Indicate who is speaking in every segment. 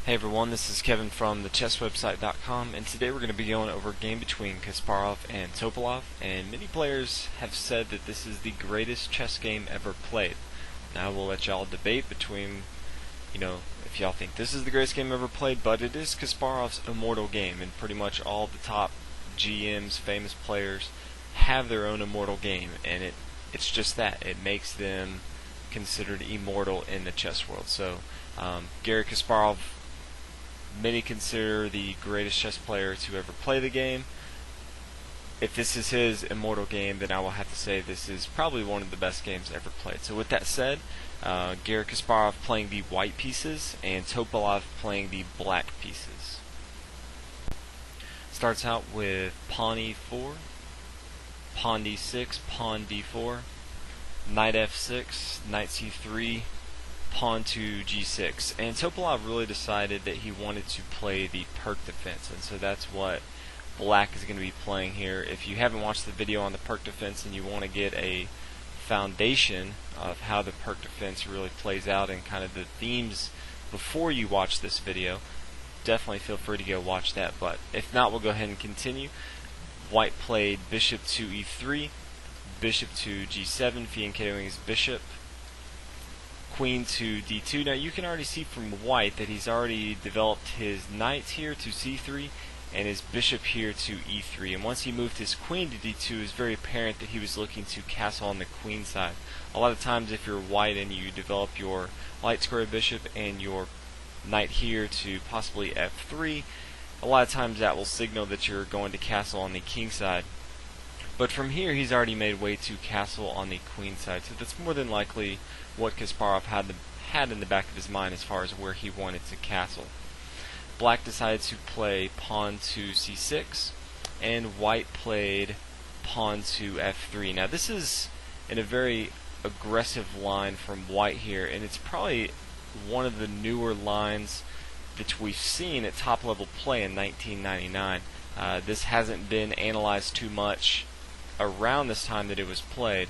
Speaker 1: Hey everyone, this is Kevin from thechesswebsite.com, and today we're going to be going over a game between Kasparov and Topalov, and many players have said that this is the greatest chess game ever played. Now we'll let y'all debate between, if y'all think this is the greatest game ever played, but it is Kasparov's immortal game, and pretty much all the top GMs, famous players, have their own immortal game, and it's just that. It makes them considered immortal in the chess world. So, Garry Kasparov, many consider the greatest chess player to ever play the game. If this is his immortal game, then I will have to say this is probably one of the best games ever played. So with that said, Garry Kasparov playing the white pieces and Topalov playing the black pieces. Starts out with pawn e4, pawn d6, pawn d4, knight f6, knight c3, pawn to g6, and Topalov really decided that he wanted to play the Pirc defense, and so that's what black is going to be playing here. If you haven't watched the video on the Pirc defense and you want to get a foundation of how the Pirc defense really plays out and kind of the themes before you watch this video, definitely feel free to go watch that. But if not, we'll go ahead and continue. White played bishop to e3, bishop to g7, fianchettoing his bishop, queen to d2. Now you can already see from white that he's already developed his knight here to c3 and his bishop here to e3, and once he moved his queen to d2, it's very apparent that he was looking to castle on the queen side. A lot of times if you're white and you develop your light square bishop and your knight here to possibly f3, a lot of times that will signal that you're going to castle on the king side. But from here, he's already made way to castle on the queen side, so that's more than likely what Kasparov had in the back of his mind as far as where he wanted to castle. Black decided to play pawn to c6, and white played pawn to f3. Now this is in a very aggressive line from white here, and it's probably one of the newer lines that we've seen at top level play in 1999. This hasn't been analyzed too much around this time that it was played.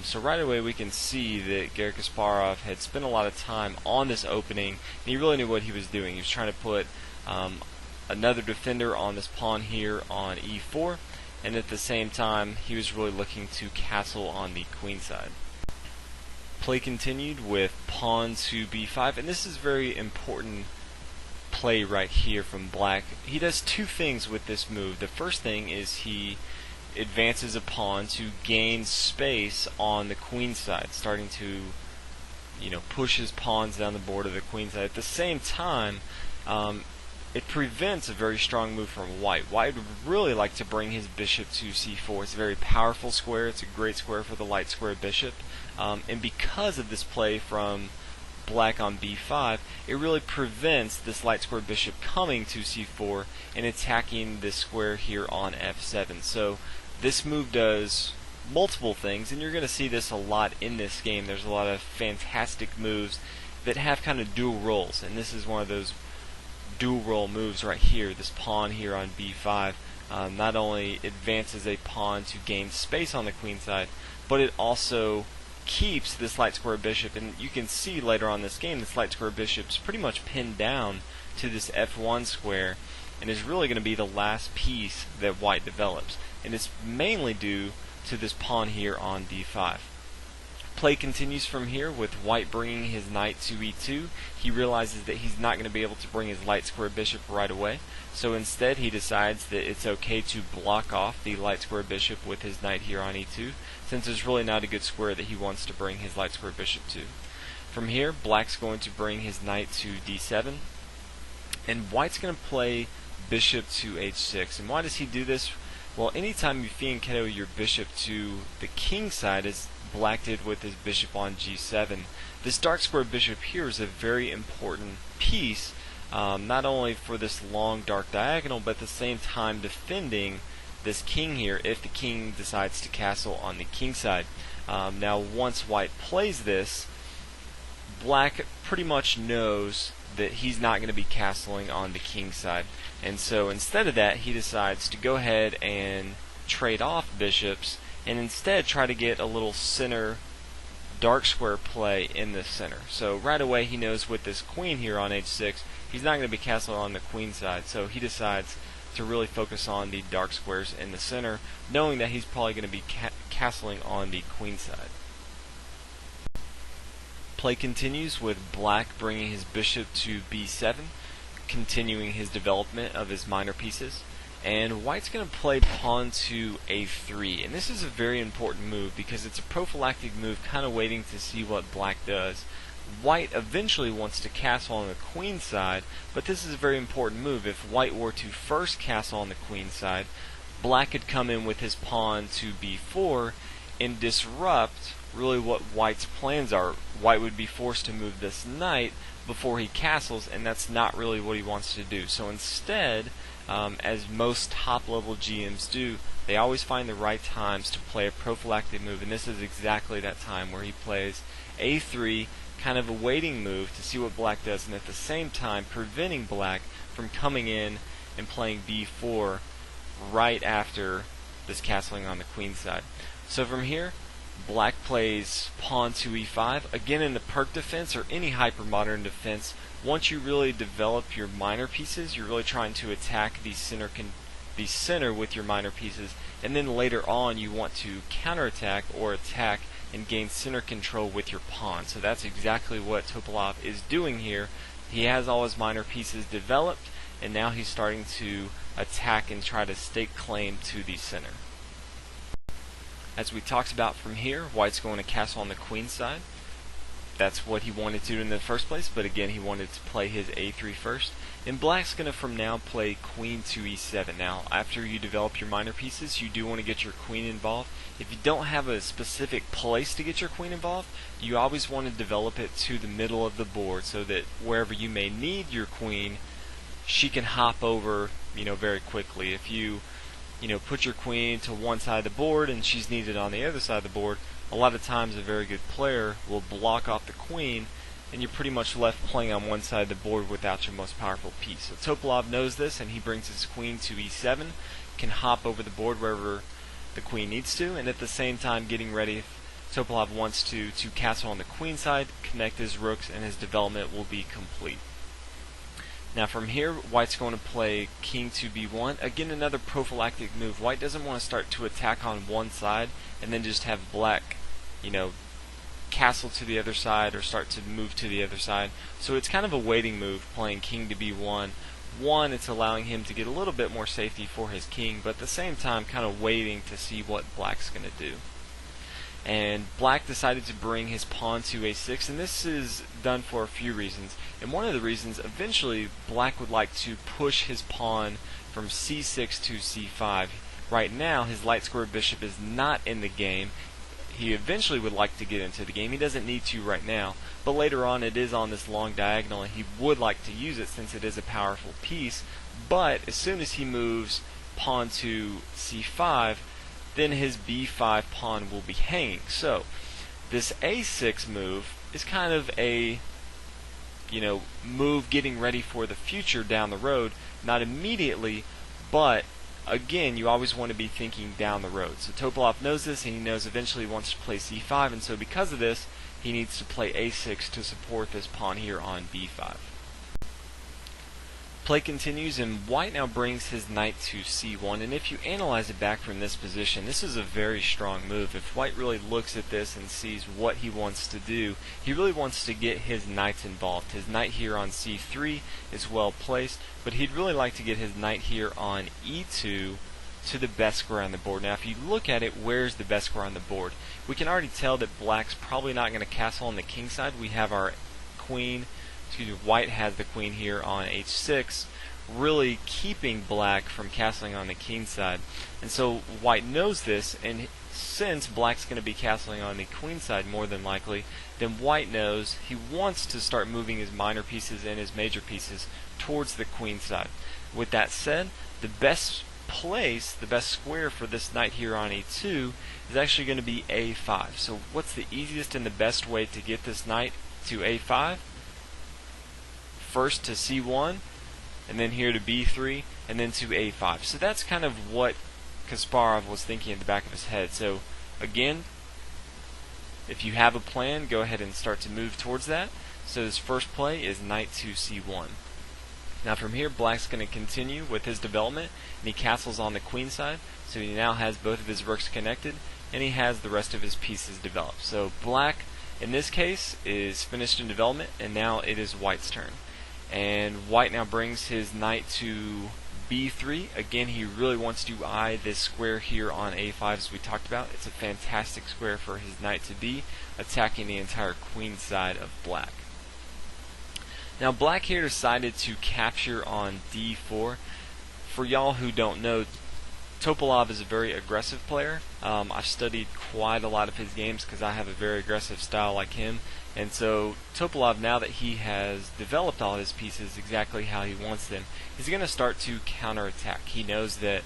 Speaker 1: So right away we can see that Garry Kasparov had spent a lot of time on this opening, and he really knew what he was doing. He was trying to put another defender on this pawn here on e4, and at the same time he was really looking to castle on the queen side. Play continued with pawn to b5, and this is very important play right here from black. He does two things with this move. The first thing is he advances a pawn to gain space on the queen side, starting to push his pawns down the board of the queen side. At the same time, it prevents a very strong move from white. White would really like to bring his bishop to c4. It's a very powerful square. It's a great square for the light square bishop, and because of this play from black on b5, it really prevents this light square bishop coming to c4 and attacking this square here on f7. So this move does multiple things, and you're going to see this a lot in this game. There's a lot of fantastic moves that have kind of dual roles, and this is one of those dual role moves right here. This pawn here on b5 not only advances a pawn to gain space on the queen side, but it also keeps this light square bishop, and you can see later on this game this light square bishop's pretty much pinned down to this f1 square and is really going to be the last piece that white develops, and it's mainly due to this pawn here on d5. Play continues from here with white bringing his knight to e2. He realizes that he's not going to be able to bring his light square bishop right away, so instead he decides that it's okay to block off the light square bishop with his knight here on e2, since there's really not a good square that he wants to bring his light square bishop to. From here, black's going to bring his knight to d7, and white's going to play bishop to h6. And why does he do this? Well, anytime you fianchetto your bishop to the king side, as black did with his bishop on g7, this dark square bishop here is a very important piece, not only for this long dark diagonal, but at the same time defending this king here if the king decides to castle on the king side. Now once white plays this, black pretty much knows that he's not going to be castling on the king side, and so instead of that he decides to go ahead and trade off bishops and instead try to get a little center dark square play in the center. So right away he knows with this queen here on h6, he's not going to be castling on the queen side, so he decides to really focus on the dark squares in the center, knowing that he's probably going to be castling on the queen side. Play continues with black bringing his bishop to b7, continuing his development of his minor pieces. And white's going to play pawn to a3, and this is a very important move because it's a prophylactic move, kind of waiting to see what black does. White eventually wants to castle on the queen side, but this is a very important move. If white were to first castle on the queen side, black could come in with his pawn to b4 and disrupt really what white's plans are. White would be forced to move this knight before he castles, and that's not really what he wants to do. So instead, as most top-level GMs do, they always find the right times to play a prophylactic move, and this is exactly that time where he plays a3, kind of a waiting move to see what black does, and at the same time preventing black from coming in and playing b4 right after this castling on the queen side. So from here, black plays pawn to e5. Again, in the Perk defense or any hypermodern defense, once you really develop your minor pieces, you're really trying to attack the center with your minor pieces, and then later on you want to counterattack or attack and gain center control with your pawn. So that's exactly what Topalov is doing here. He has all his minor pieces developed, and now he's starting to attack and try to stake claim to the center. As we talked about from here, white's going to castle on the queen side. That's what he wanted to do in the first place, but again he wanted to play his a3 first. And black's going to from now play queen to e7. Now, after you develop your minor pieces, you do want to get your queen involved. If you don't have a specific place to get your queen involved, you always want to develop it to the middle of the board so that wherever you may need your queen, she can hop over, very quickly. If you put your queen to one side of the board and she's needed on the other side of the board, a lot of times a very good player will block off the queen, and you're pretty much left playing on one side of the board without your most powerful piece. So Topalov knows this, and he brings his queen to e7, can hop over the board wherever the queen needs to, and at the same time getting ready if Topalov wants to castle on the queen side, connect his rooks, and his development will be complete. Now from here, white's going to play king to b1. Again, another prophylactic move. White doesn't want to start to attack on one side and then just have black, castle to the other side or start to move to the other side. So it's kind of a waiting move, playing king to b1. One, it's allowing him to get a little bit more safety for his king, but at the same time kind of waiting to see what black's going to do. And black decided to bring his pawn to a6, and this is done for a few reasons. And one of the reasons, eventually black would like to push his pawn from c6 to c5. Right now his light squared bishop is not in the game. He eventually would like to get into the game. He doesn't need to right now, but later on it is on this long diagonal and he would like to use it since it is a powerful piece. But as soon as he moves pawn to c5, then his b5 pawn will be hanging. So this a6 move is kind of a move getting ready for the future down the road, not immediately, but again, you always want to be thinking down the road. So Topalov knows this, and he knows eventually he wants to play c5, and so because of this, he needs to play a6 to support this pawn here on b5. Play continues, and white now brings his knight to c1, and if you analyze it back from this position, this is a very strong move. If white really looks at this and sees what he wants to do, he really wants to get his knights involved. His knight here on c3 is well placed, but he'd really like to get his knight here on e2 to the best square on the board. Now if you look at it, where's the best square on the board? We can already tell that black's probably not going to castle on the king side. We have our queen, white has the queen here on h6, really keeping black from castling on the king side. And so white knows this, and since black's going to be castling on the queen side more than likely, then white knows he wants to start moving his minor pieces and his major pieces towards the queen side. With that said, the best place, the best square for this knight here on e2 is actually going to be a5. So what's the easiest and the best way to get this knight to a5? First to c1, and then here to b3, and then to a5. So that's kind of what Kasparov was thinking in the back of his head. So again, if you have a plan, go ahead and start to move towards that. So his first play is knight to c1. Now from here, black's going to continue with his development, and he castles on the queen side, so he now has both of his rooks connected, and he has the rest of his pieces developed. So black, in this case, is finished in development, and now it is white's turn. And white now brings his knight to b3. Again, he really wants to eye this square here on a5 as we talked about. It's a fantastic square for his knight to be, attacking the entire queen side of black. Now black here decided to capture on d4. For y'all who don't know, Topalov is a very aggressive player. I've studied quite a lot of his games because I have a very aggressive style like him. And so Topalov, now that he has developed all his pieces exactly how he wants them, he's going to start to counterattack. He knows that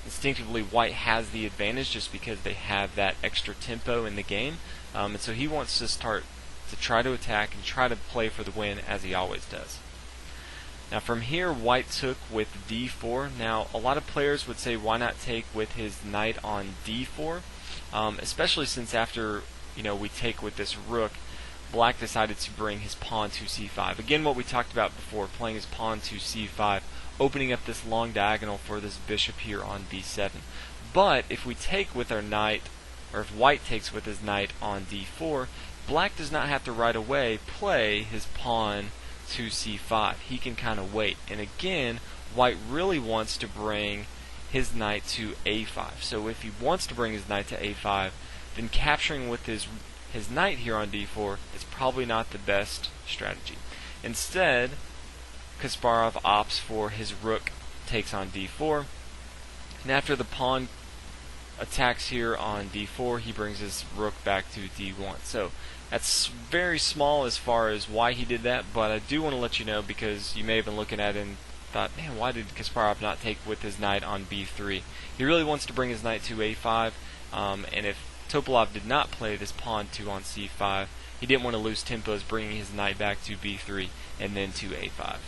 Speaker 1: instinctively white has the advantage just because they have that extra tempo in the game. And so he wants to start to try to attack and try to play for the win as he always does. Now from here, white took with d4. Now a lot of players would say why not take with his knight on d4, especially since after we take with this rook, black decided to bring his pawn to c5. Again, what we talked about before, playing his pawn to c5, opening up this long diagonal for this bishop here on b7. But if we take with our knight, or if white takes with his knight on d4, black does not have to right away play his pawn to c5. He can kind of wait. And again, white really wants to bring his knight to a5. So if he wants to bring his knight to a5, then capturing with his knight here on d4 is probably not the best strategy. Instead, Kasparov opts for his rook takes on d4. And after the pawn attacks here on d4, he brings his rook back to d1. So that's very small as far as why he did that, but I do want to let you know because you may have been looking at it and thought, man, why did Kasparov not take with his knight on b3? He really wants to bring his knight to a5, and if Topalov did not play this pawn 2 on c5, he didn't want to lose tempos bringing his knight back to b3 and then to a5.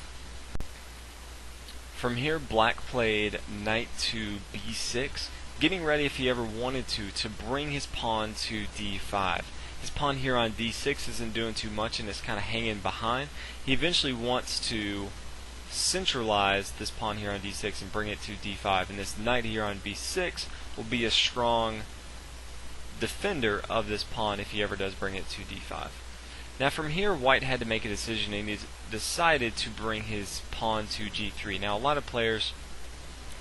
Speaker 1: From here, black played knight to b6, getting ready if he ever wanted to bring his pawn to d5. His pawn here on d6 isn't doing too much and is kind of hanging behind. He eventually wants to centralize this pawn here on d6 and bring it to d5, and this knight here on b6 will be a strong defender of this pawn if he ever does bring it to d5. Now from here, white had to make a decision, and he decided to bring his pawn to g3. Now a lot of players,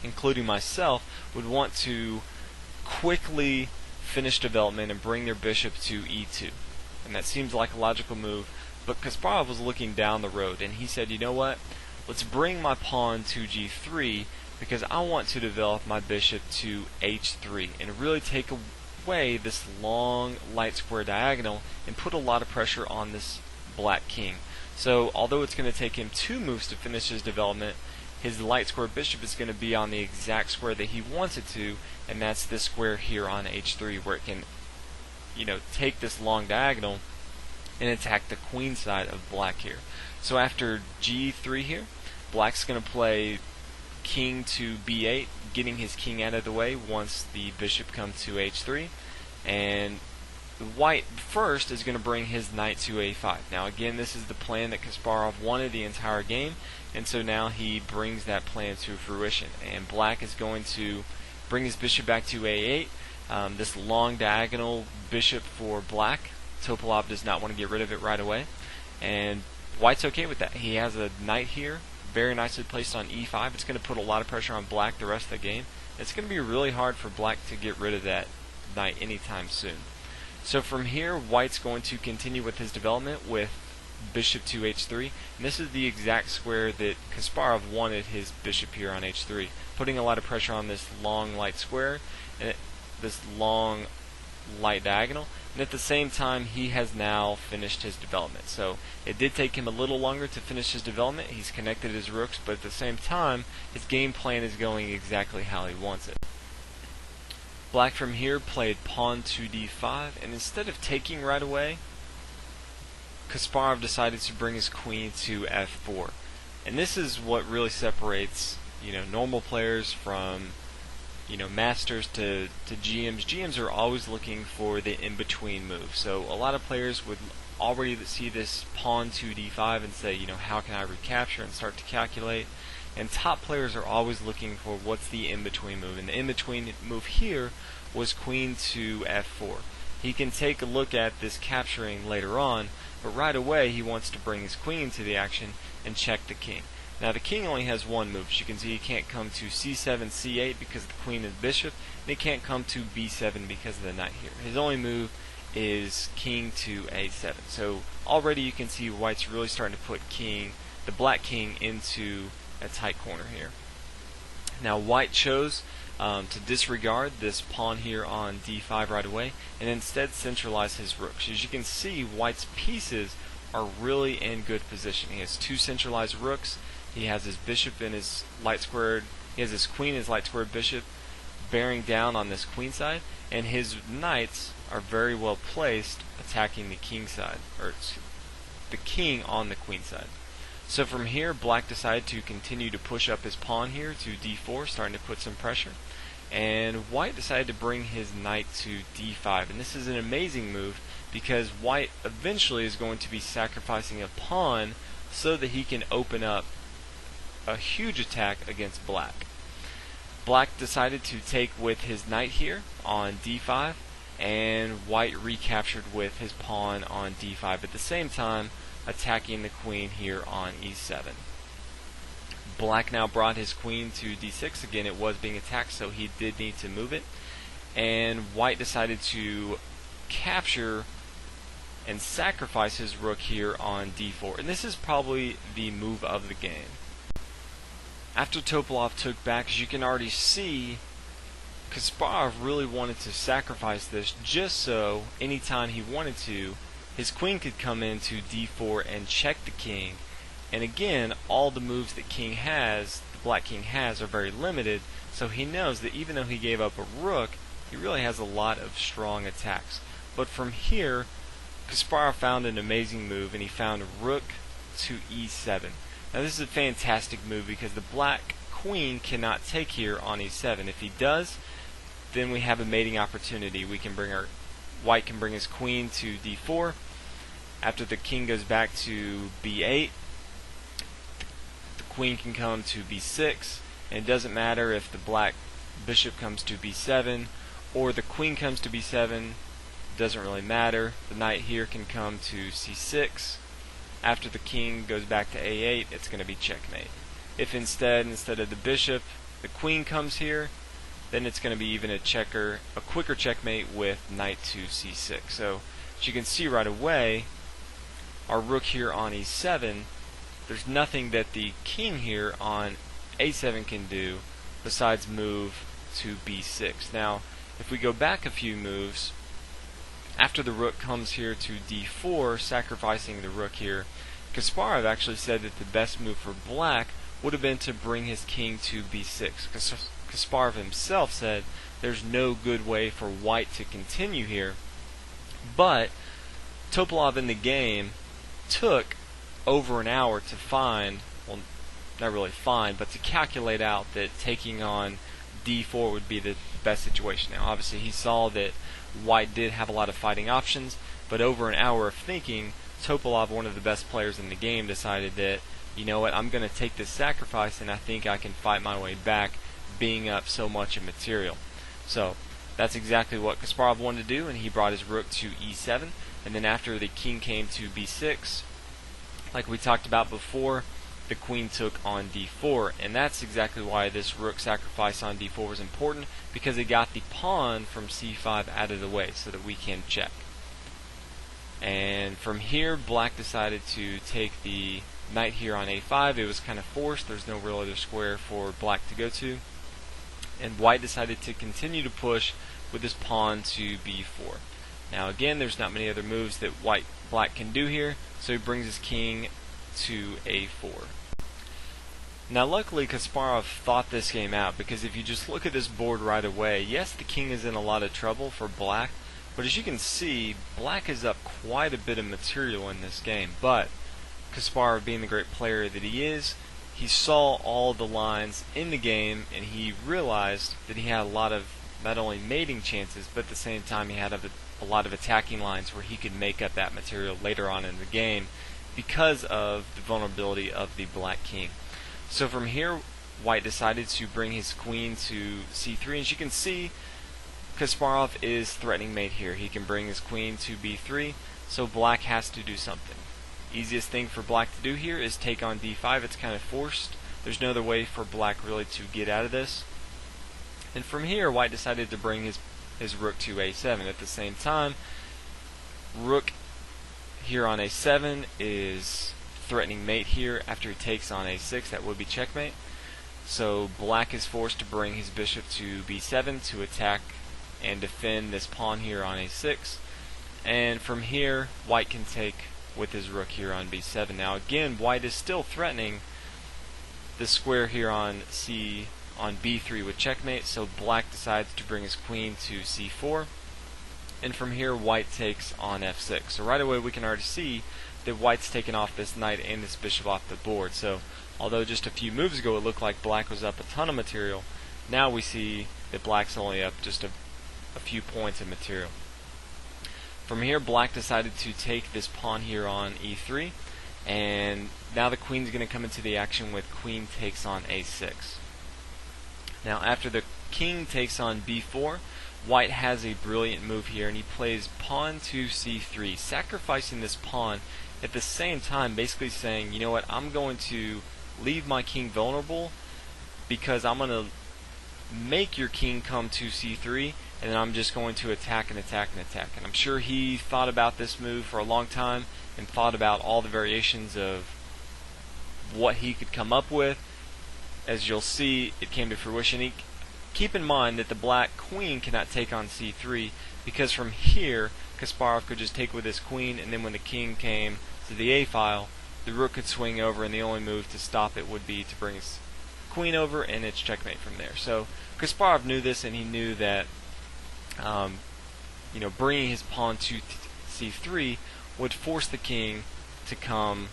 Speaker 1: including myself, would want to quickly finish development and bring their bishop to e2, and that seems like a logical move, but Kasparov was looking down the road and he said, you know what, let's bring my pawn to g3 because I want to develop my bishop to h3 and really take away this long light square diagonal and put a lot of pressure on this black king. So although it's going to take him 2 moves to finish his development, his light square bishop is going to be on the exact square that he wants it to, and that's this square here on h3 where it can take this long diagonal and attack the queen side of black here. So after g3 here, black's going to play king to b8, getting his king out of the way once the bishop comes to h3, and white first is going to bring his knight to a5. Now again, this is the plan that Kasparov wanted the entire game, and so now he brings that plan to fruition, and black is going to bring his bishop back to a8. This long diagonal bishop for black, Topalov does not want to get rid of it right away, and white's okay with that. He has a knight here, very nicely placed on e5. It's going to put a lot of pressure on black the rest of the game. It's going to be really hard for black to get rid of that knight anytime soon. So from here, white's going to continue with his development with bishop to h3. And this is the exact square that Kasparov wanted his bishop here on h3, putting a lot of pressure on this long light square, and this long light diagonal. And at the same time, he has now finished his development. So it did take him a little longer to finish his development. He's connected his rooks, but at the same time, his game plan is going exactly how he wants it. Black from here played pawn to d5, and instead of taking right away, Kasparov decided to bring his queen to f4. And this is what really separates, normal players from masters to GMs are always looking for the in-between move. So a lot of players would already see this pawn to d5 and say, how can I recapture, and start to calculate. And top players are always looking for what's the in-between move. And the in-between move here was queen to f4. He can take a look at this capturing later on, but right away he wants to bring his queen into the action and check the king. Now the king only has one move. As you can see, he can't come to c7, c8 because of the queen and the bishop, and he can't come to b7 because of the knight here. His only move is king to a7. So already you can see white's really starting to put the black king into a tight corner here. Now white chose to disregard this pawn here on d5 right away and instead centralize his rooks. As you can see, white's pieces are really in good position. He has two centralized rooks. He has his bishop in his light squared. He has his queen in his light squared bishop bearing down on this queen side, and his knights are very well placed attacking the king side, or the king on the queen side. So from here, black decided to continue to push up his pawn here to d4, starting to put some pressure. And white decided to bring his knight to d5. And this is an amazing move because white eventually is going to be sacrificing a pawn so that he can open up a huge attack against black. Black decided to take with his knight here on d5, and white recaptured with his pawn on d5 at the same time, attacking the queen here on e7. Black now brought his queen to d6. Again, it was being attacked, so he did need to move it. And white decided to capture and sacrifice his rook here on d4. And this is probably the move of the game. After Topalov took back, as you can already see, Kasparov really wanted to sacrifice this just so anytime he wanted to, his queen could come into d4 and check the king. And again, all the moves that the black king has, are very limited, so he knows that even though he gave up a rook, he really has a lot of strong attacks. But from here, Kasparov found an amazing move, and he found rook to e7. Now this is a fantastic move because the black queen cannot take here on e7. If he does, then we have a mating opportunity. White can bring his queen to d4. After the king goes back to b8, the queen can come to b6, and it doesn't matter if the black bishop comes to b7 or the queen comes to b7. Doesn't really matter. The knight here can come to c6. After the king goes back to a8, it's going to be checkmate. If instead of the bishop, the queen comes here, then it's going to be even a quicker checkmate with knight to c6. So as you can see right away, our rook here on e7, there's nothing that the king here on a7 can do besides move to b6. Now, if we go back a few moves, after the rook comes here to d4, sacrificing the rook here, Kasparov actually said that the best move for black would have been to bring his king to b6. Kasparov himself said there's no good way for white to continue here, but Topalov in the game took over an hour to find, well, not really find, but to calculate out that taking on d4 would be the best situation. Now obviously he saw that white did have a lot of fighting options, but over an hour of thinking, Topalov, one of the best players in the game, decided that, you know what, I'm going to take this sacrifice and I think I can fight my way back, being up so much in material. So that's exactly what Kasparov wanted to do, and he brought his rook to e7, and then after the king came to b6, like we talked about before, the queen took on d4, and that's exactly why this rook sacrifice on d4 was important, because it got the pawn from c5 out of the way so that we can check. And from here, black decided to take the knight here on a5. It was kind of forced. There's no real other square for black to go to. And white decided to continue to push with his pawn to b4. Now again, there's not many other moves that black can do here, so he brings his king to a4. Now luckily Kasparov thought this game out, because if you just look at this board right away, yes, the king is in a lot of trouble for black, but as you can see, black is up quite a bit of material in this game. But Kasparov, being the great player that he is, he saw all the lines in the game, and he realized that he had a lot of not only mating chances, but at the same time he had a lot of attacking lines where he could make up that material later on in the game because of the vulnerability of the black king. So from here, white decided to bring his queen to c3, as you can see, Kasparov is threatening mate here. He can bring his queen to b3, so black has to do something. Easiest thing for black to do here is take on d5. It's kind of forced. There's no other way for black really to get out of this. And from here, white decided to bring his rook to a7. At the same time, rook here on a7 is threatening mate here. After he takes on a6, that would be checkmate. So black is forced to bring his bishop to b7 to attack and defend this pawn here on a6. And from here, white can take with his rook here on b7. Now again, white is still threatening the square here on b3 with checkmate, so black decides to bring his queen to c4, and from here white takes on f6. So right away we can already see that white's taken off this knight and this bishop off the board. So although just a few moves ago it looked like black was up a ton of material, now we see that black's only up just a few points of material. From here, black decided to take this pawn here on e3, and now the queen's going to come into the action with queen takes on a6. Now after the king takes on b4, white has a brilliant move here, and he plays pawn to c3, sacrificing this pawn at the same time, basically saying, you know what, I'm going to leave my king vulnerable because I'm going to make your king come to c3, and then I'm just going to attack and attack and attack. And I'm sure he thought about this move for a long time and thought about all the variations of what he could come up with. As you'll see, it came to fruition. Keep in mind that the black queen cannot take on c3, because from here Kasparov could just take with his queen, and then when the king came to the a file, the rook could swing over, and the only move to stop it would be to bring his queen over, and it's checkmate from there. So Kasparov knew this, and he knew that bringing his pawn to c3 would force the king to come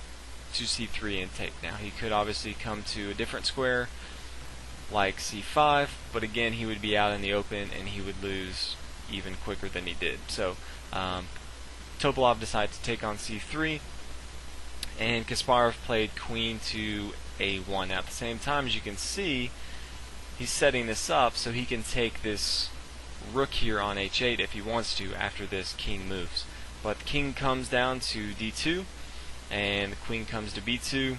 Speaker 1: to c3 and take. Now he could obviously come to a different square like c5, but again he would be out in the open and he would lose even quicker than he did. So Topalov decided to take on c3, and Kasparov played queen to a1. Now at the same time, as you can see, he's setting this up so he can take this rook here on h8 if he wants to after this king moves. But the king comes down to d2, and the queen comes to b2,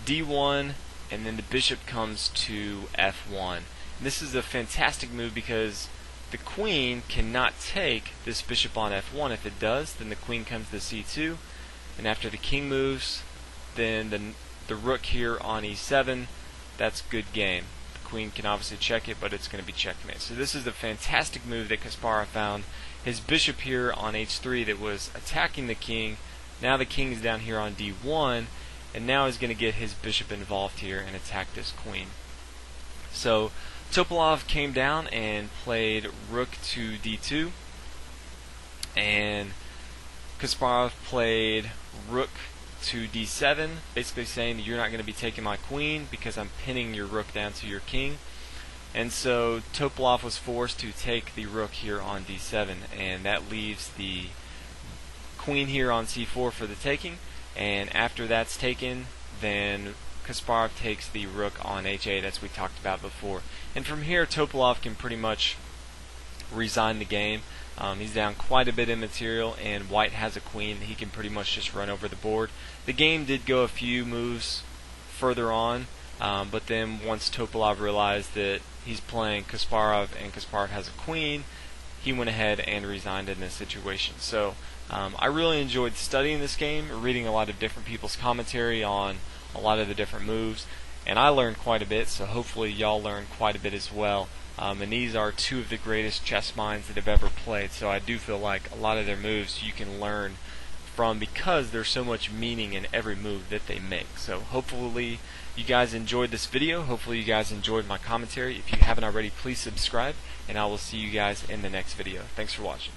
Speaker 1: d1, and then the bishop comes to f1. And this is a fantastic move because the queen cannot take this bishop on f1. If it does, then the queen comes to c2, and after the king moves, then the rook here on e7, that's good game. The queen can obviously check it, but it's going to be checkmate. So this is a fantastic move that Kasparov found. His bishop here on h3 that was attacking the king, now the king is down here on d1, and now he's going to get his bishop involved here and attack this queen. So Topalov came down and played rook to d2, and Kasparov played rook to d7, basically saying that you're not going to be taking my queen because I'm pinning your rook down to your king. And so Topalov was forced to take the rook here on d7, and that leaves the queen here on c4 for the taking. And after that's taken, then Kasparov takes the rook on h8, as we talked about before. And from here, Topalov can pretty much resign the game. He's down quite a bit in material, and white has a queen that he can pretty much just run over the board. The game did go a few moves further on, but then once Topalov realized that he's playing Kasparov and Kasparov has a queen, he went ahead and resigned in this situation. So I really enjoyed studying this game, reading a lot of different people's commentary on a lot of the different moves, and I learned quite a bit, so hopefully y'all learned quite a bit as well. And these are two of the greatest chess minds that have ever played, so I do feel like a lot of their moves you can learn from because there's so much meaning in every move that they make. So hopefully you guys enjoyed this video. Hopefully you guys enjoyed my commentary. If you haven't already, please subscribe, and I will see you guys in the next video. Thanks for watching.